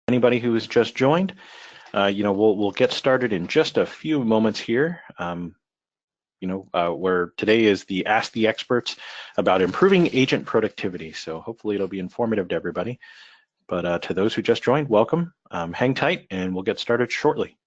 Anybody who has just joined, we'll get started in just a few moments here. Where today is the Ask the Experts about improving agent productivity. So hopefully it'll be informative to everybody. But to those who just joined, welcome. Hang tight and we'll get started shortly.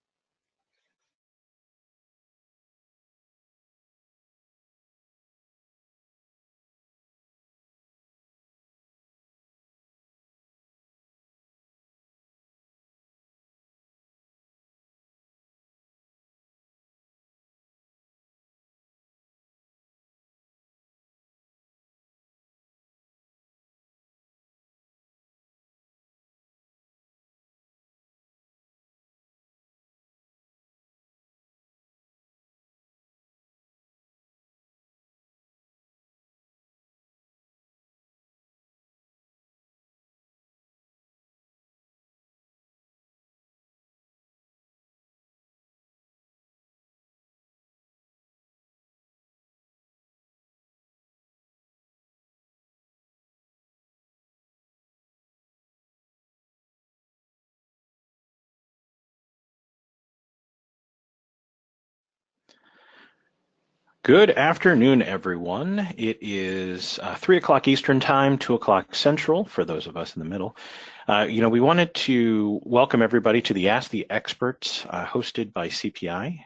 Good afternoon, everyone. It is 3 o'clock Eastern Time, 2 o'clock Central, for those of us in the middle. We wanted to welcome everybody to the Ask the Experts hosted by CPI.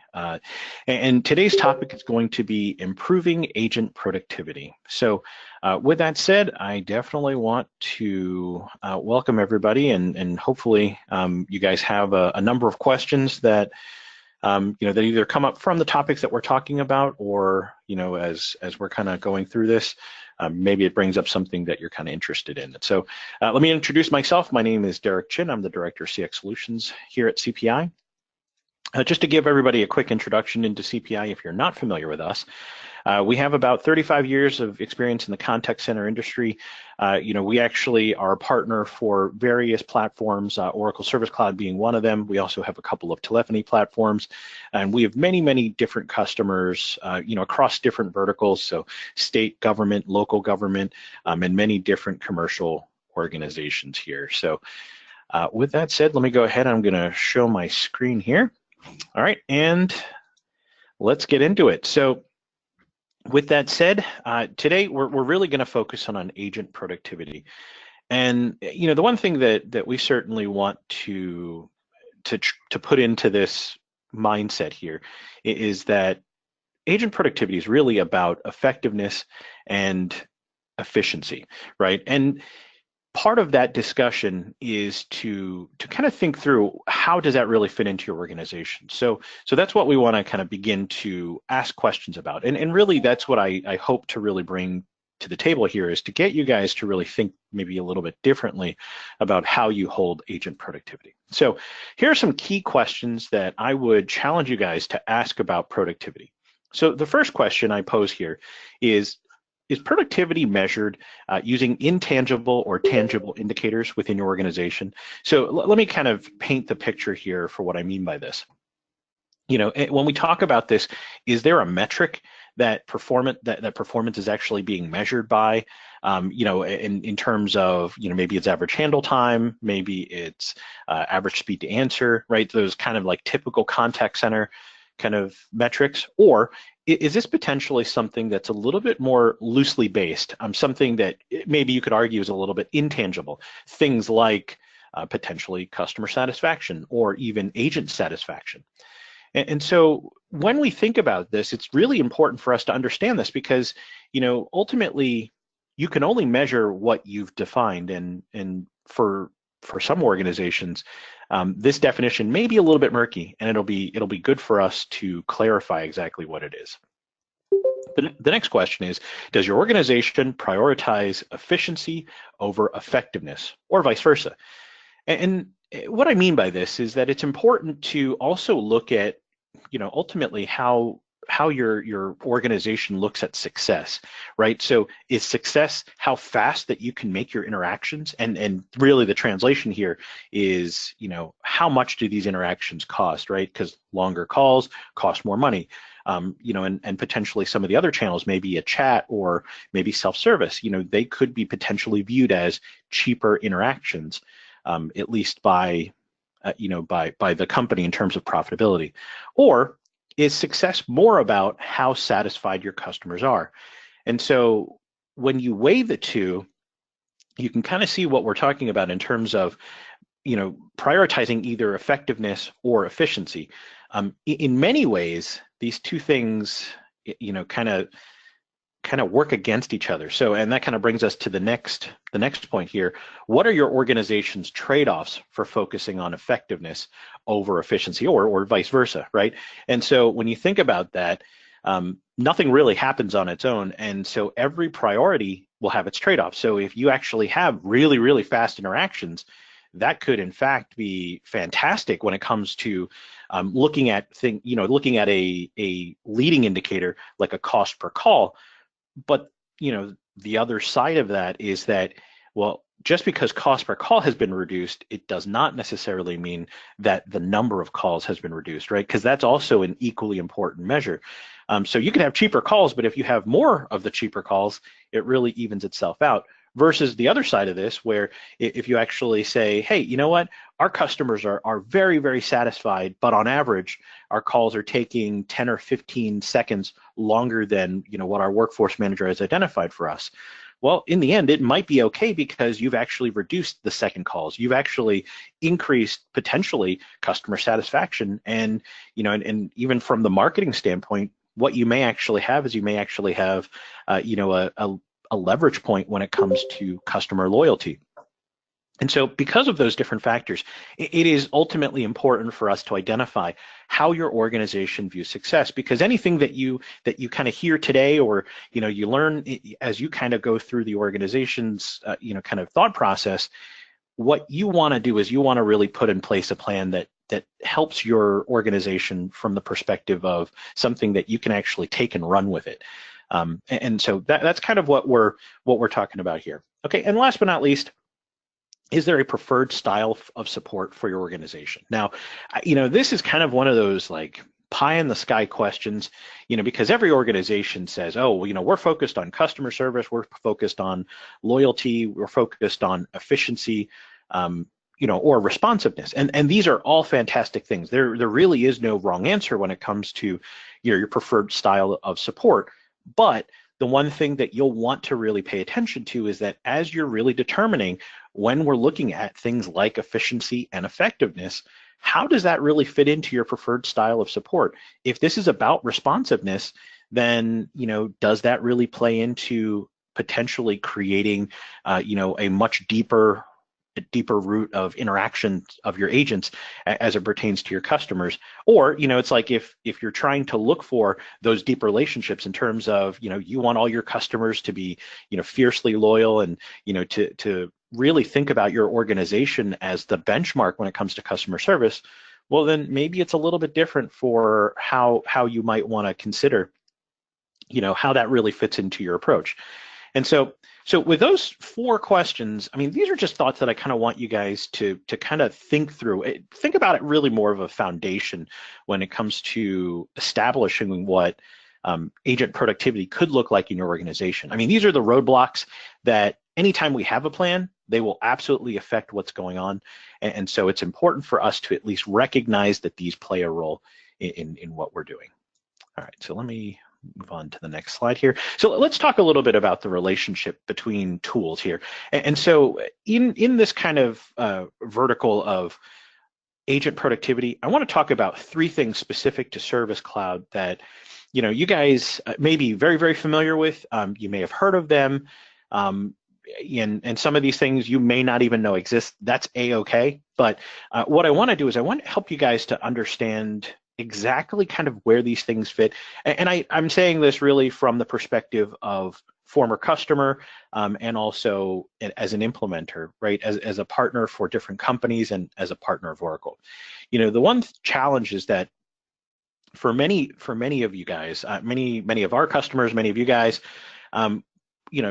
And today's topic is going to be improving agent productivity. So with that said, I definitely want to welcome everybody, and hopefully you guys have a number of questions that that either come up from the topics that we're talking about, or as we're kind of going through this, maybe it brings up something that you're kind of interested in. So let me introduce myself. My name is Derek Chin. I'm the Director of CX here at CPI. Just to give everybody a quick introduction into CPI, if you're not familiar with us, we have about 35 years of experience in the contact center industry. We actually are a partner for various platforms, Oracle Service Cloud being one of them. We also have a couple of telephony platforms, and we have many, many different customers, across different verticals, so state government, local government, and many different commercial organizations here. So with that said, let me go ahead. I'm going to show my screen here. All right, and let's get into it. So with that said, today we're really going to focus on agent productivity. And the one thing that we certainly want to put into this mindset here is that agent productivity is really about effectiveness and efficiency, right? And part of that discussion is to kind of think through, how does that really fit into your organization? So that's what we want to kind of begin to ask questions about. And really that's what I hope to really bring to the table here, is to get you guys to really think maybe a little bit differently about how you hold agent productivity. So here are some key questions that I would challenge you guys to ask about productivity. So the first question I pose here is productivity measured using intangible or tangible indicators within your organization? So let me kind of paint the picture here for what I mean by this. When we talk about this, is there a metric that performance is actually being measured by? In terms of, maybe it's average handle time, maybe it's average speed to answer, right? Those kind of like typical contact center kind of metrics. Or is this potentially something that's a little bit more loosely based, something that maybe you could argue is a little bit intangible, things like potentially customer satisfaction or even agent satisfaction? And so when we think about this, it's really important for us to understand this, because ultimately you can only measure what you've defined, and for some organizations, this definition may be a little bit murky, and it'll be good for us to clarify exactly what it is. The next question is, does your organization prioritize efficiency over effectiveness, or vice versa? And what I mean by this is that it's important to also look at, ultimately how your organization looks at success, right? So is success how fast that you can make your interactions? And really the translation here is, how much do these interactions cost, right? Because longer calls cost more money. And potentially some of the other channels, maybe a chat or maybe self-service, they could be potentially viewed as cheaper interactions. at least by by the company in terms of profitability? Or is success more about how satisfied your customers are? And so when you weigh the two, you can kind of see what we're talking about in terms of prioritizing either effectiveness or efficiency. In many ways, these two things, kind of work against each other. So, and that kind of brings us to the next point here. What are your organization's trade-offs for focusing on effectiveness over efficiency, or vice versa, right? And so when you think about that, nothing really happens on its own, and so every priority will have its trade-offs. So if you actually have really, really fast interactions, that could in fact be fantastic when it comes to looking at a leading indicator like a cost per call. But the other side of that is that, well, just because cost per call has been reduced, it does not necessarily mean that the number of calls has been reduced, right? Because that's also an equally important measure. So you can have cheaper calls, but if you have more of the cheaper calls, it really evens itself out. Versus the other side of this, where if you actually say, hey, you know what, our customers are very, very satisfied, but on average, our calls are taking 10 or 15 seconds longer than what our workforce manager has identified for us. Well, in the end, it might be okay because you've actually reduced the second calls. You've actually increased potentially customer satisfaction, and and even from the marketing standpoint, what you may actually have is a leverage point when it comes to customer loyalty. And so because of those different factors, it is ultimately important for us to identify how your organization views success, because anything that you kind of hear today, or you learn as you kind of go through the organization's kind of thought process, what you want to do is you want to really put in place a plan that helps your organization from the perspective of something that you can actually take and run with it. And so that's kind of what we're talking about here. Okay, and last but not least, is there a preferred style of support for your organization? Now, this is kind of one of those like pie in the sky questions, because every organization says, oh, we're focused on customer service, we're focused on loyalty, we're focused on efficiency, or responsiveness. And these are all fantastic things. There really is no wrong answer when it comes to your preferred style of support. But the one thing that you'll want to really pay attention to is that as you're really determining when we're looking at things like efficiency and effectiveness, how does that really fit into your preferred style of support? If this is about responsiveness, then does that really play into potentially creating a much deeper route of interaction of your agents as it pertains to your customers? Or it's like if you're trying to look for those deep relationships in terms of you want all your customers to be fiercely loyal, and to really think about your organization as the benchmark when it comes to customer service, well, then maybe it's a little bit different for how you might want to consider how that really fits into your approach. And so with those 4 questions, I mean, these are just thoughts that I kind of want you guys to kind of think through. Think about it really more of a foundation when it comes to establishing what agent productivity could look like in your organization. I mean, these are the roadblocks that anytime we have a plan, they will absolutely affect what's going on. And so it's important for us to at least recognize that these play a role in what we're doing. All right, so let me move on to the next slide here. So let's talk a little bit about the relationship between tools here. And so in this kind of vertical of agent productivity, I want to talk about 3 things specific to Service Cloud that you guys may be very, very familiar with. You may have heard of them. And some of these things you may not even know exist. That's a-okay. But what I want to do is I want to help you guys to understand exactly kind of where these things fit. And I'm saying this really from the perspective of former customer, and also as an implementer, right? As a partner for different companies and as a partner of Oracle. The one challenge is that for many of you guys, many of our customers, many of you guys,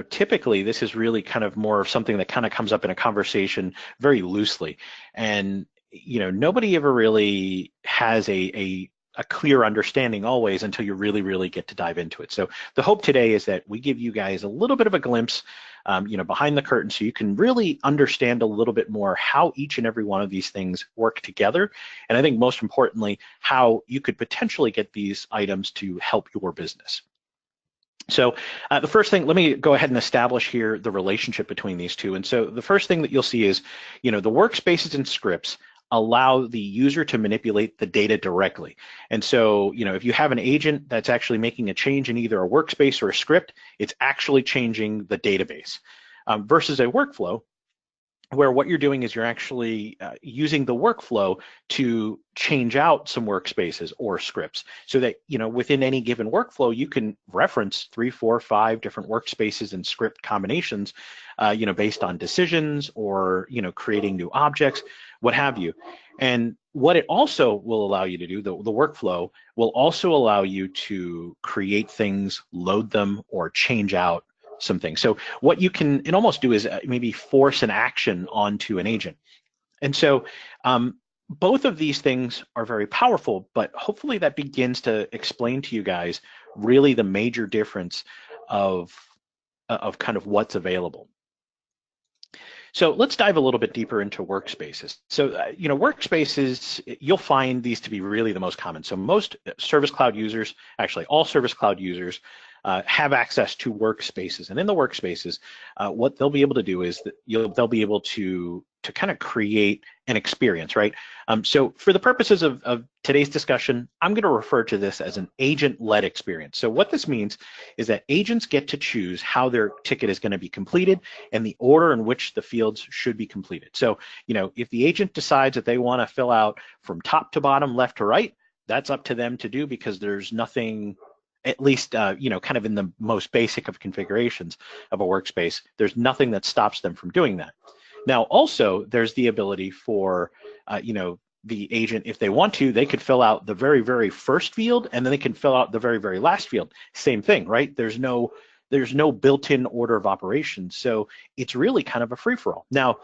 typically this is really kind of more of something that kind of comes up in a conversation very loosely. And nobody ever really has a a clear understanding always until you really get to dive into it. So the hope today is that we give you guys a little bit of a glimpse, behind the curtain, so you can really understand a little bit more how each and every one of these things work together. And I think most importantly, how you could potentially get these items to help your business. So the first thing, let me go ahead and establish here the relationship between these two. And so the first thing that you'll see is, the workspaces and scripts allow the user to manipulate the data directly. And so, if you have an agent that's actually making a change in either a workspace or a script, it's actually changing the database, versus a workflow, where what you're doing is you're actually using the workflow to change out some workspaces or scripts, so that within any given workflow you can reference 3, 4, 5 different workspaces and script combinations, based on decisions or creating new objects, what have you. And what it also will allow you to do, the workflow will also allow you to create things, load them, or change out some things. So what you can almost do is maybe force an action onto an agent. And so both of these things are very powerful, but hopefully that begins to explain to you guys really the major difference of kind of what's available. So let's dive a little bit deeper into workspaces. So, workspaces, you'll find these to be really the most common. So most Service Cloud users, actually all Service Cloud users, have access to workspaces. And in the workspaces, what they'll be able to do is that they'll be able to kind of create an experience, right? So for the purposes of today's discussion, I'm going to refer to this as an agent-led experience. So what this means is that agents get to choose how their ticket is going to be completed and the order in which the fields should be completed. So, if the agent decides that they want to fill out from top to bottom, left to right, that's up to them to do, because there's nothing, at least, kind of in the most basic of configurations of a workspace, there's nothing that stops them from doing that. Now, also, there's the ability for, the agent, if they want to, they could fill out the very first field, and then they can fill out the very last field. Same thing, right? There's no built-in order of operations. So it's really kind of a free-for-all. Now,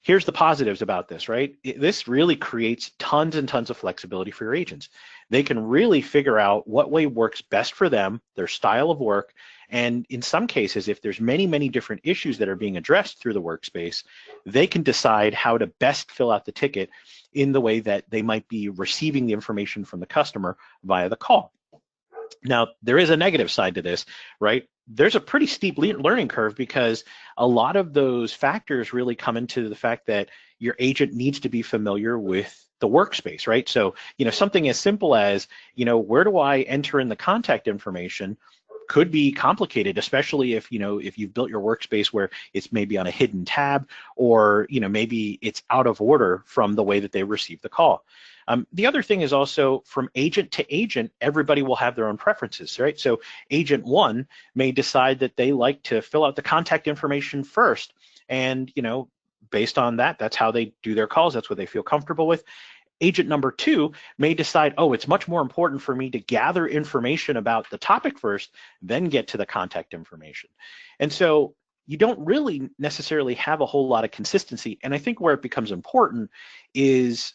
here's the positives about this, right? This really creates tons and tons of flexibility for your agents. They can really figure out what way works best for them, their style of work, and in some cases, if there's many different issues that are being addressed through the workspace, they can decide how to best fill out the ticket in the way that they might be receiving the information from the customer via the call. Now, there is a negative side to this, right? There's a pretty steep learning curve, because a lot of those factors really come into the fact that your agent needs to be familiar with the workspace, right? So, something as simple as, where do I enter in the contact information could be complicated, especially if, if you've built your workspace where it's maybe on a hidden tab, or, maybe it's out of order from the way that they receive the call. The other thing is also, from agent to agent, everybody will have their own preferences, right? So agent 1 may decide that they like to fill out the contact information first, and based on that, that's how they do their calls, that's what they feel comfortable with. Agent number 2 may decide, oh, it's much more important for me to gather information about the topic first, then get to the contact information. And so you don't really necessarily have a whole lot of consistency. And I think where it becomes important is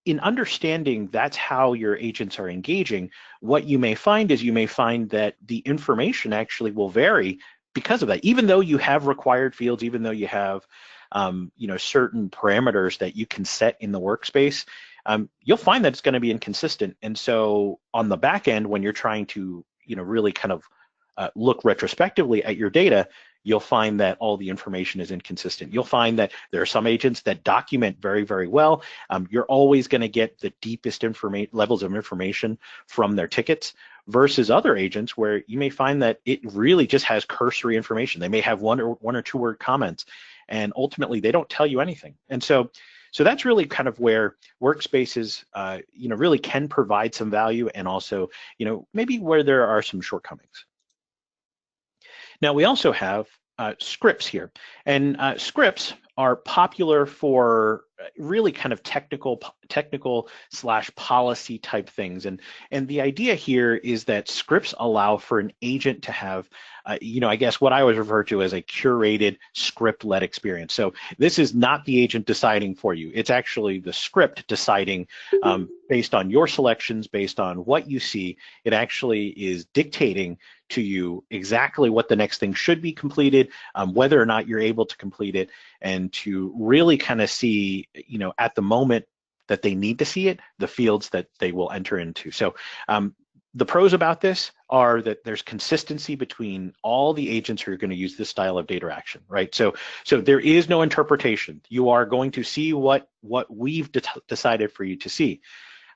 in understanding that's how your agents are engaging. What you may find is that the information actually will vary because of that. Even though you have required fields, even though you have certain parameters that you can set in the workspace, you'll find that it's going to be inconsistent. And so on the back end, when you're trying to really kind of look retrospectively at your data, you'll find that all the information is inconsistent. You'll find that there are some agents that document very well. You're always going to get the deepest levels of information from their tickets, versus other agents where you may find that it really just has cursory information. They may have one or two word comments, and ultimately they don't tell you anything. And so that's really kind of where workspaces, really can provide some value, and also, maybe where there are some shortcomings. Now, we also have scripts here, and scripts are popular for really kind of technical slash policy type things. And the idea here is that scripts allow for an agent to have, I guess what I always refer to as a curated script-led experience. So this is not the agent deciding for you. It's actually the script deciding based on your selections, based on what you see. It actually is dictating to you exactly what the next thing should be completed, whether or not you're able to complete it, and to really kind of see, at the moment that they need to see it, the fields that they will enter into. So the pros about this are that there's consistency between all the agents who are going to use this style of data action, right? So there is no interpretation. You are going to see what we've decided for you to see.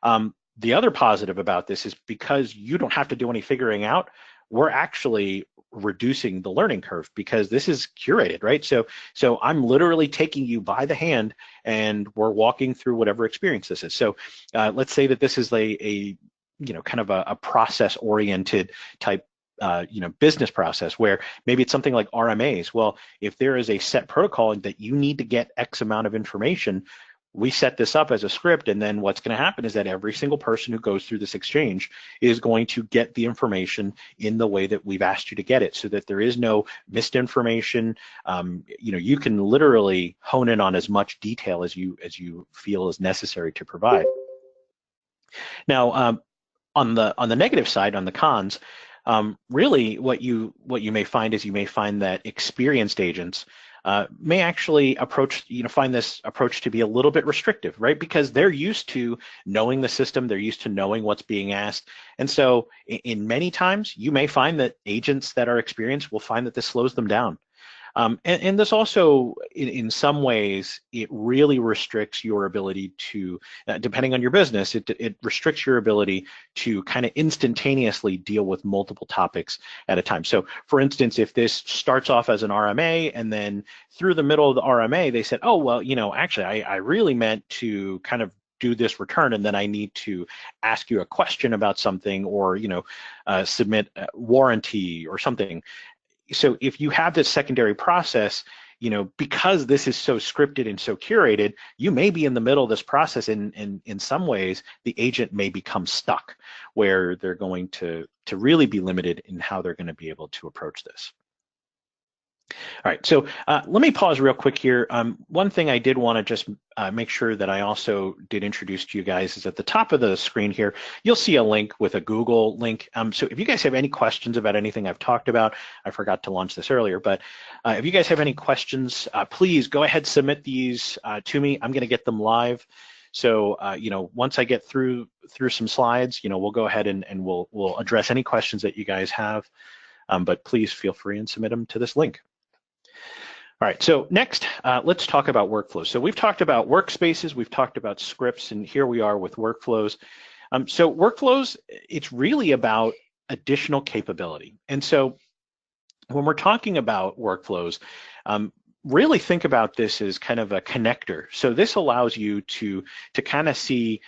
The other positive about this is because you don't have to do any figuring out, we're actually reducing the learning curve because this is curated, right? So I'm literally taking you by the hand and we're walking through whatever experience this is. So let's say that this is a kind of a process-oriented type business process where maybe it's something like RMAs. Well, if there is a set protocol that you need to get X amount of information, we set this up as a script, and then what's going to happen is that every single person who goes through this exchange is going to get the information in the way that we've asked you to get it, so that there is no missed information. You can literally hone in on as much detail as you feel is necessary to provide. Now, on the negative side, on the cons, really what you may find is that experienced agents may actually find this approach to be a little bit restrictive, right? Because they're used to knowing the system, they're used to knowing what's being asked. And so in many times, you may find that agents that are experienced will find that this slows them down. And this also, in some ways, it really restricts your ability to, depending on your business, it restricts your ability to kind of instantaneously deal with multiple topics at a time. So for instance, if this starts off as an RMA and then through the middle of the RMA, they said, oh, well, actually, I really meant to kind of do this return, and then I need to ask you a question about something, or submit a warranty or something. So if you have this secondary process, because this is so scripted and so curated, you may be in the middle of this process, and in some ways, the agent may become stuck, where they're going to really be limited in how they're going to be able to approach this. All right, so let me pause real quick here. One thing I did want to just make sure that I also did introduce to you guys is at the top of the screen here, you'll see a link with a Google link. So if you guys have any questions about anything I've talked about, I forgot to launch this earlier, but if you guys have any questions, please go ahead, submit these to me. I'm going to get them live. So, once I get through some slides, we'll go ahead and we'll address any questions that you guys have, but please feel free and submit them to this link. All right, so next, let's talk about workflows. So we've talked about workspaces, we've talked about scripts, and here we are with workflows. So workflows, it's really about additional capability. And so when we're talking about workflows, really think about this as kind of a connector. So this allows you to kind of see,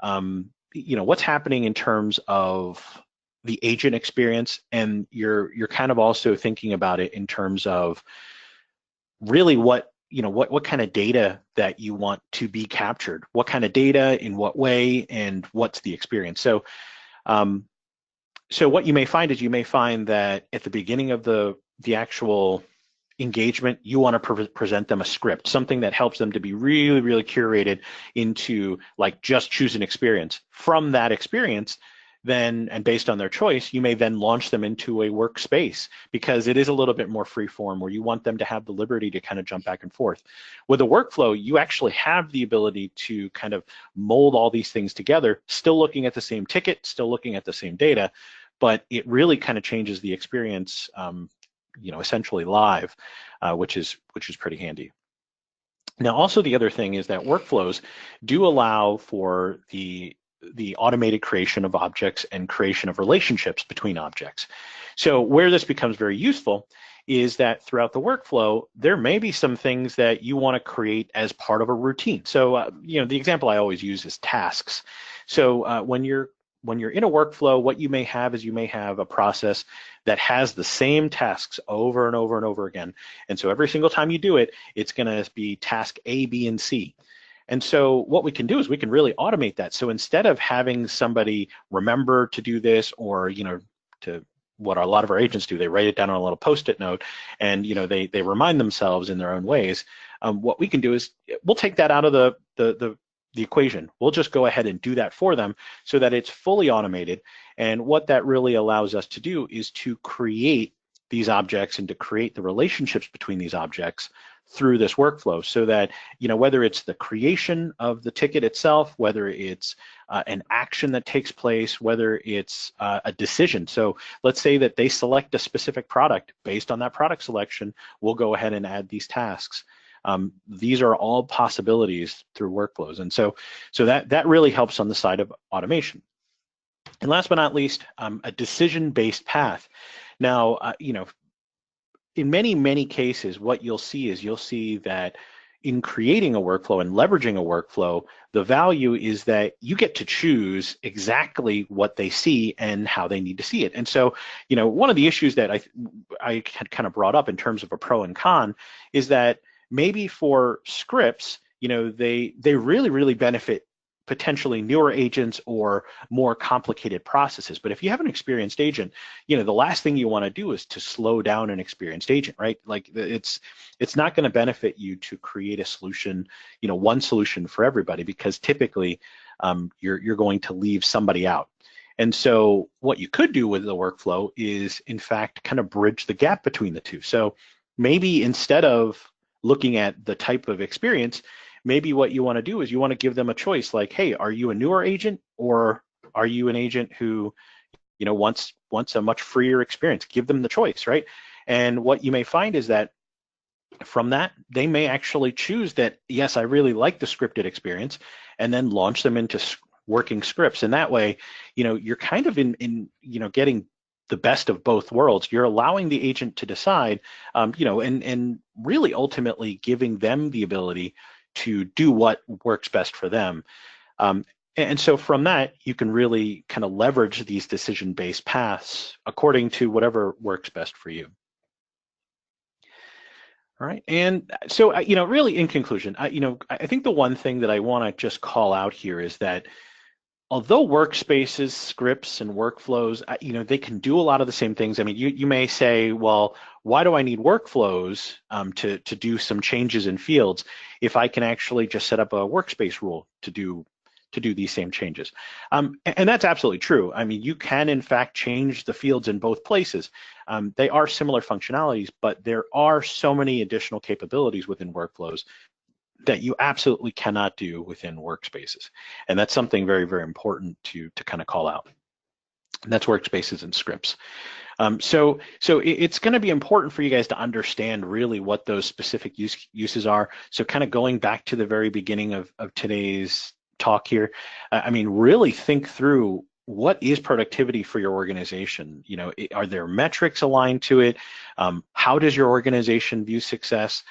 what's happening in terms of the agent experience, and you're kind of also thinking about it in terms of really what kind of data that you want to be captured, what kind of data, in what way, and what's the experience. So so what you may find is that at the beginning of the actual engagement, you want to present them a script, something that helps them to be really, really curated into like just choose an experience. From that experience, then, and based on their choice, you may then launch them into a workspace, because it is a little bit more free form, where you want them to have the liberty to kind of jump back and forth. With a workflow, you actually have the ability to kind of mold all these things together, still looking at the same ticket, still looking at the same data, but it really kind of changes the experience, essentially live, which is pretty handy. Now, also the other thing is that workflows do allow for the automated creation of objects and creation of relationships between objects. So where this becomes very useful is that throughout the workflow, there may be some things that you want to create as part of a routine. So, the example I always use is tasks. So when you're when you're in a workflow, what you may have is you may have a process that has the same tasks over and over and over again. And so every single time you do it, it's going to be task A, B, and C. And so what we can do is we can really automate that. So instead of having somebody remember to do this, or, to what a lot of our agents do, they write it down on a little Post-it note, and, they remind themselves in their own ways. What we can do is we'll take that out of the equation. We'll just go ahead and do that for them so that it's fully automated. And what that really allows us to do is to create these objects and to create the relationships between these objects through this workflow, so that, whether it's the creation of the ticket itself, whether it's an action that takes place, whether it's a decision. So let's say that they select a specific product. Based on that product selection, we'll go ahead and add these tasks. These are all possibilities through workflows. And so that really helps on the side of automation. And last but not least, a decision-based path. Now, in many cases, what you'll see that in creating a workflow and leveraging a workflow, the value is that you get to choose exactly what they see and how they need to see it. And so, one of the issues that I had kind of brought up in terms of a pro and con is that maybe for scripts, they really benefit potentially newer agents or more complicated processes. But if you have an experienced agent, the last thing you want to do is to slow down an experienced agent, right? Like it's not going to benefit you to create a solution, one solution for everybody, because typically you're going to leave somebody out. And so what you could do with the workflow is, in fact, kind of bridge the gap between the two. So maybe instead of looking at the type of experience, maybe what you want to do is you want to give them a choice, like, hey, are you a newer agent, or are you an agent who, wants a much freer experience? Give them the choice, right? And what you may find is that from that, they may actually choose that, yes, I really like the scripted experience, and then launch them into working scripts. And that way, you're kind of in getting the best of both worlds. You're allowing the agent to decide, and really ultimately giving them the ability to do what works best for them. And so from that, you can really kind of leverage these decision-based paths according to whatever works best for you. All right, and so, really in conclusion, I think the one thing that I want to just call out here is that although workspaces, scripts, and workflows, they can do a lot of the same things. I mean, you may say, well, why do I need workflows to do some changes in fields if I can actually just set up a workspace rule to do these same changes? And that's absolutely true. I mean, you can, in fact, change the fields in both places. They are similar functionalities, but there are so many additional capabilities within workflows that you absolutely cannot do within workspaces. And that's something very, very important to kind of call out. And that's workspaces and scripts. So it's going to be important for you guys to understand really what those specific uses are. So kind of going back to the very beginning of today's talk here, I mean, really think through what is productivity for your organization. Are there metrics aligned to it? How does your organization view success?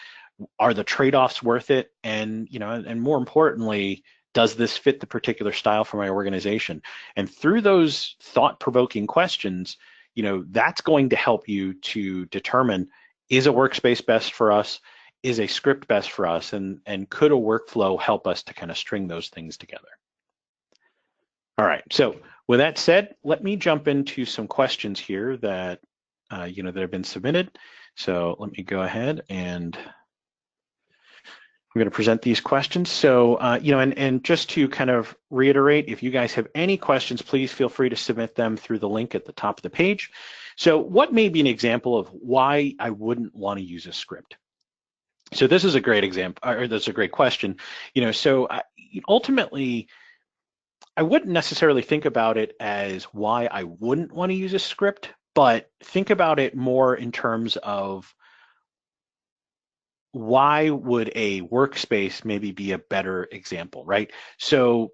Are the trade-offs worth it? And, and more importantly, does this fit the particular style for my organization? And through those thought-provoking questions, that's going to help you to determine, is a workspace best for us? Is a script best for us? And could a workflow help us to kind of string those things together? All right, so with that said, let me jump into some questions here that, that have been submitted. So let me go ahead and I'm going to present these questions. So, and just to kind of reiterate, if you guys have any questions, please feel free to submit them through the link at the top of the page. So what may be an example of why I wouldn't want to use a script? So this is a great example, or that's a great question. So ultimately, I wouldn't necessarily think about it as why I wouldn't want to use a script, but think about it more in terms of why would a workspace maybe be a better example, right? So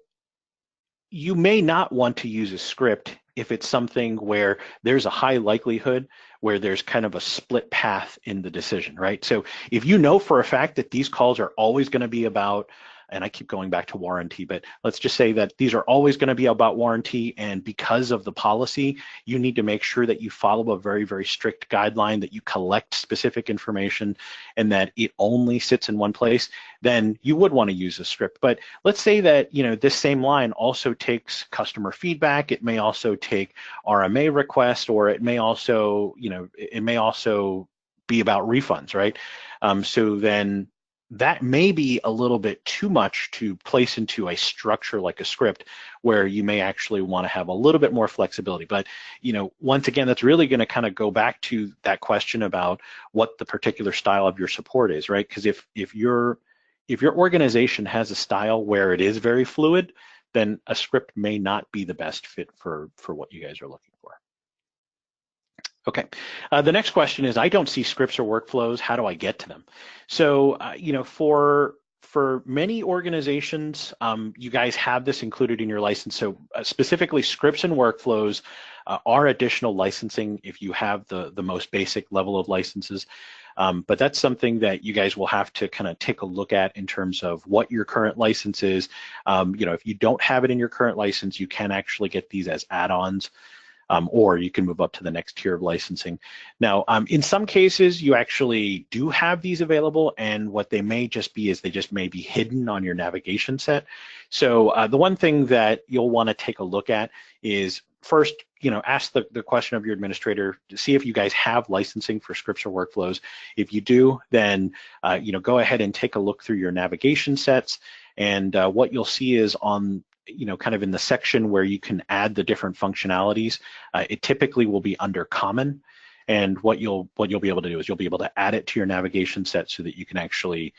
you may not want to use a script if it's something where there's a high likelihood where there's kind of a split path in the decision, right? So if you know for a fact that these calls are always going to be about and I keep going back to warranty, but let's just say that these are always going to be about warranty, and because of the policy, you need to make sure that you follow a very, very strict guideline, that you collect specific information, and that it only sits in one place, then you would want to use a script. But let's say that, you know, this same line also takes customer feedback, it may also take RMA request, or it may also, you know, it may also be about refunds, right? So then that may be a little bit too much to place into a structure like a script, where you may actually want to have a little bit more flexibility. But, you know, once again, that's really going to kind of go back to that question about what the particular style of your support is, right? Because if your organization has a style where it is very fluid, then a script may not be the best fit for what you guys are looking for. Okay, the next question is, I don't see scripts or workflows, how do I get to them? So, you know, for many organizations, you guys have this included in your license. So specifically, scripts and workflows are additional licensing if you have the most basic level of licenses. But that's something that you guys will have to kind of take a look at in terms of what your current license is. You know, if you don't have it in your current license, you can actually get these as add-ons. Or you can move up to the next tier of licensing. Now, in some cases, you actually do have these available, and what they may just be is they just may be hidden on your navigation set. So the one thing that you'll want to take a look at is, first, you know, ask the question of your administrator to see if you guys have licensing for scripts or workflows. If you do, then you know, go ahead and take a look through your navigation sets, and what you'll see is on, you know, kind of in the section where you can add the different functionalities, it typically will be under common. And what you'll be able to do is you'll be able to add it to your navigation set so that you can actually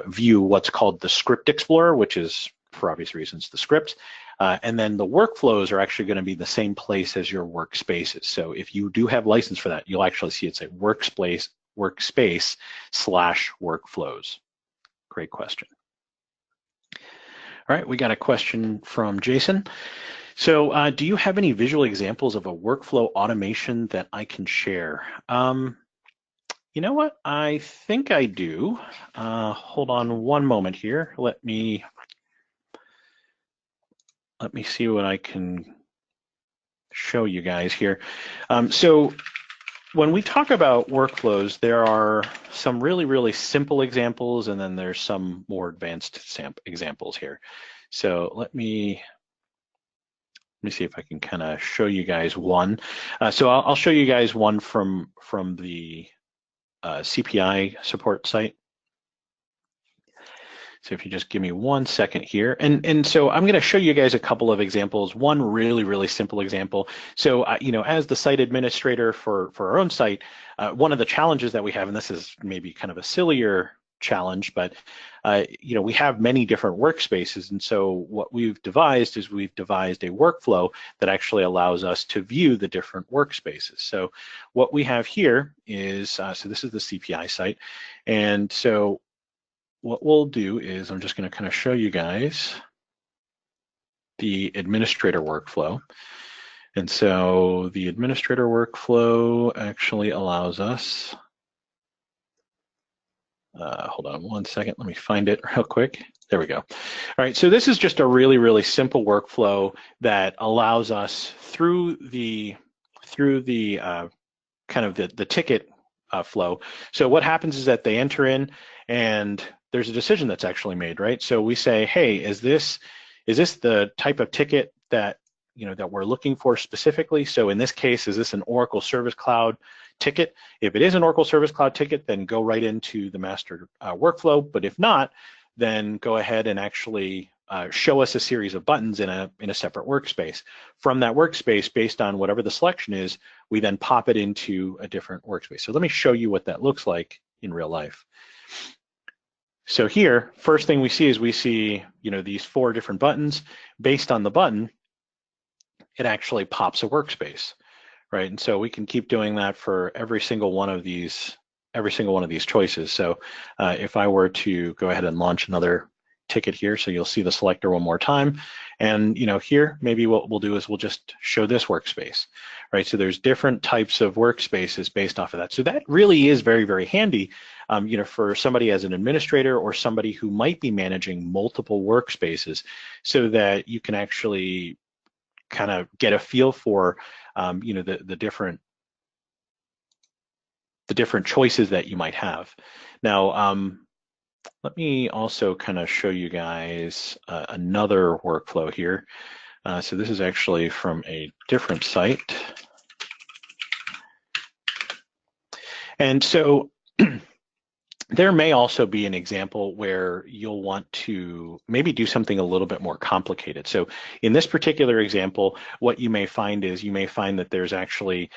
view what's called the script explorer, which is, for obvious reasons, the scripts. And then the workflows are actually going to be the same place as your workspaces. So if you do have license for that, you'll actually see it's a workspace/workflows. Great question. All right, we got a question from Jason. So do you have any visual examples of a workflow automation that I can share? You know what? I think I do. Hold on one moment here. Let me see what I can show you guys here. So when we talk about workflows, there are some really, really simple examples, and then there's some more advanced examples here. So let me see if I can kind of show you guys one. So I'll show you guys one from the CPI support site. So if you just give me 1 second here. And so I'm going to show you guys a couple of examples. One really, really simple example. So, you know, as the site administrator for our own site, one of the challenges that we have, and this is maybe kind of a sillier challenge, but, you know, we have many different workspaces. And so what we've devised is we've devised a workflow that actually allows us to view the different workspaces. So what we have here is, so this is the CPI site. And so what we'll do is I'm just going to kind of show you guys the administrator workflow. And so the administrator workflow actually allows us, hold on 1 second, let me find it real quick. There we go. All right, so this is just a really, really simple workflow that allows us through the kind of the ticket flow. So what happens is that they enter in, and there's a decision that's actually made, right? So we say, hey, is this the type of ticket that, you know, that we're looking for specifically? So in this case, is this an Oracle Service Cloud ticket? If it is an Oracle Service Cloud ticket, then go right into the master workflow. But if not, then go ahead and actually show us a series of buttons in a separate workspace. From that workspace, based on whatever the selection is, we then pop it into a different workspace. So let me show you what that looks like in real life. So here, first thing we see is we see, you know, these 4 different buttons. Based on the button, it actually pops a workspace, right? And so we can keep doing that for every single one of these choices. So if I were to go ahead and launch another ticket here, so you'll see the selector one more time, and you know, here maybe what we'll do is we'll just show this workspace, right? So there's different types of workspaces based off of that. So that really is very, very handy for somebody as an administrator or somebody who might be managing multiple workspaces, so that you can actually kind of get a feel for, the different choices that you might have. Now, let me also kind of show you guys another workflow here. So this is actually from a different site. And so there may also be an example where you'll want to maybe do something a little bit more complicated. So in this particular example, what you may find is that there's actually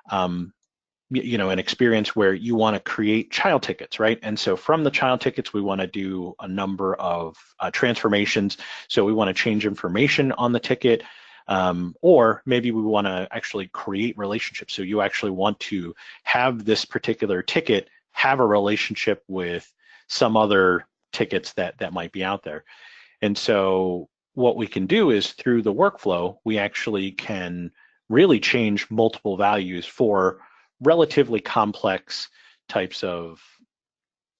an experience where you want to create child tickets, right? And so from the child tickets, we want to do a number of transformations. So we want to change information on the ticket, or maybe we want to actually create relationships. So you actually want to have this particular ticket have a relationship with some other tickets that might be out there. And so what we can do is, through the workflow, we actually can really change multiple values for relatively complex types of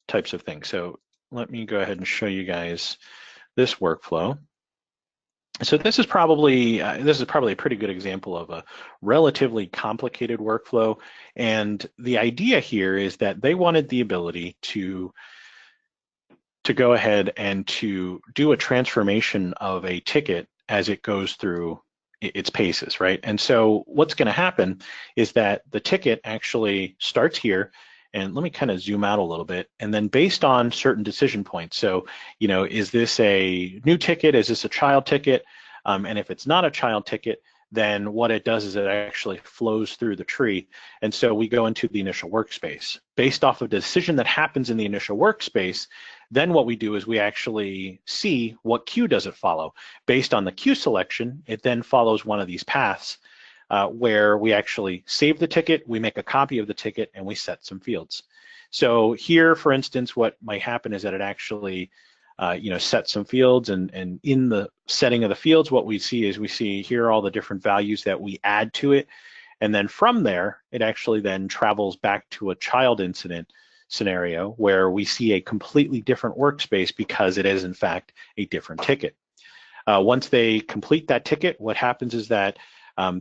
things. So let me go ahead and show you guys this workflow. So this is probably a pretty good example of a relatively complicated workflow. And the idea here is that they wanted the ability to go ahead and to do a transformation of a ticket as it goes through its paces, right? And so what's going to happen is that the ticket actually starts here, and let me kind of zoom out a little bit, and then based on certain decision points. So, is this a new ticket? Is this a child ticket? And if it's not a child ticket, then what it does is it actually flows through the tree. And so we go into the initial workspace. Based off of the decision that happens in the initial workspace, then what we do is we actually see what queue does it follow. Based on the queue selection, it then follows one of these paths where we actually save the ticket, we make a copy of the ticket, and we set some fields. So here, for instance, what might happen is that it actually set some fields, and in the setting of the fields, what we see here are all the different values that we add to it. And then from there, it actually then travels back to a child incident scenario where we see a completely different workspace because it is in fact a different ticket. Once they complete that ticket, what happens is that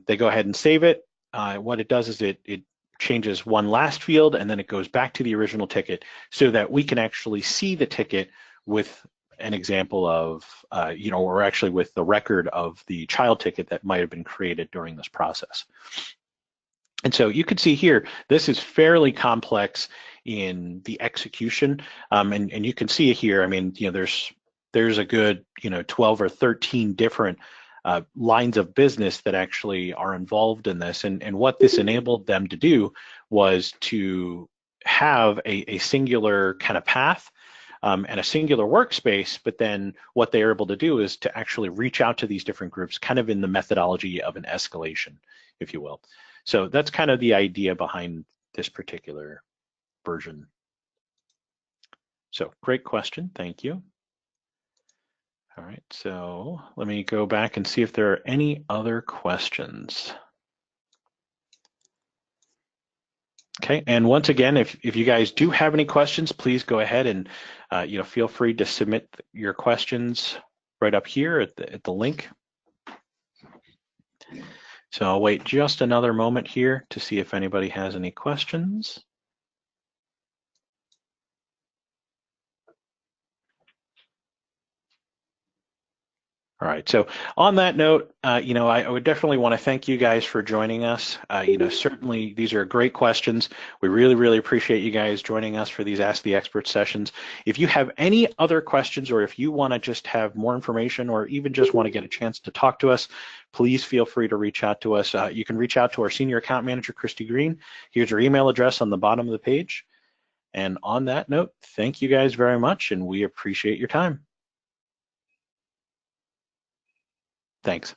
they go ahead and save it. What it does is it changes one last field, and then it goes back to the original ticket so that we can actually see the ticket with an example of, or actually with the record of the child ticket that might have been created during this process. And so you can see here, this is fairly complex in the execution, and you can see here, I mean, there's a good 12 or 13 different lines of business that actually are involved in this, and what this enabled them to do was to have a singular kind of path and a singular workspace, but then what they are able to do is to actually reach out to these different groups kind of in the methodology of an escalation, if you will. So that's kind of the idea behind this particular version. So great question, thank you. All right, so let me go back and see if there are any other questions. Okay, and once again, if you guys do have any questions, please go ahead and feel free to submit your questions right up here at the link. So I'll wait just another moment here to see if anybody has any questions. All right, so on that note, I would definitely want to thank you guys for joining us. Certainly these are great questions. We really, really appreciate you guys joining us for these Ask the Expert sessions. If you have any other questions, or if you want to just have more information, or even just want to get a chance to talk to us, please feel free to reach out to us. You can reach out to our Senior Account Manager, Christy Green. Here's her email address on the bottom of the page. And on that note, thank you guys very much, and we appreciate your time. Thanks.